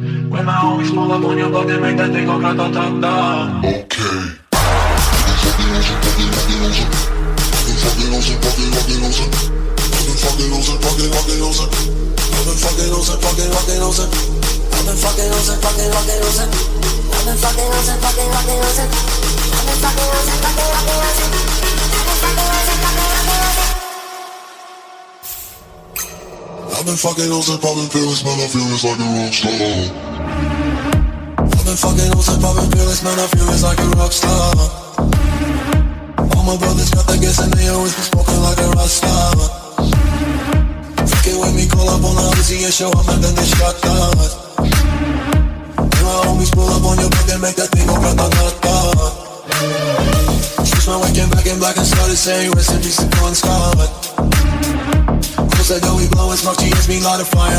When my homies pull up on your block, they make that thing go grata-ta-ta. Okay. I've been fucking hoes and popping pills, man, I feel it's like a rock star. I've been fucking hoes and popping pills, man, I feel it's like a rock star. All my brothers got that gas and they always been smoking like a rock star. Fucking with me, call up on the Uzi and show up and then they shot that. And my homies pull up on your back and make that thing go grata-ta-ta. Switch my waking back in black and started saying rest in peace to Con Scott. Said that we blowin' smoke, GMAW light a fire.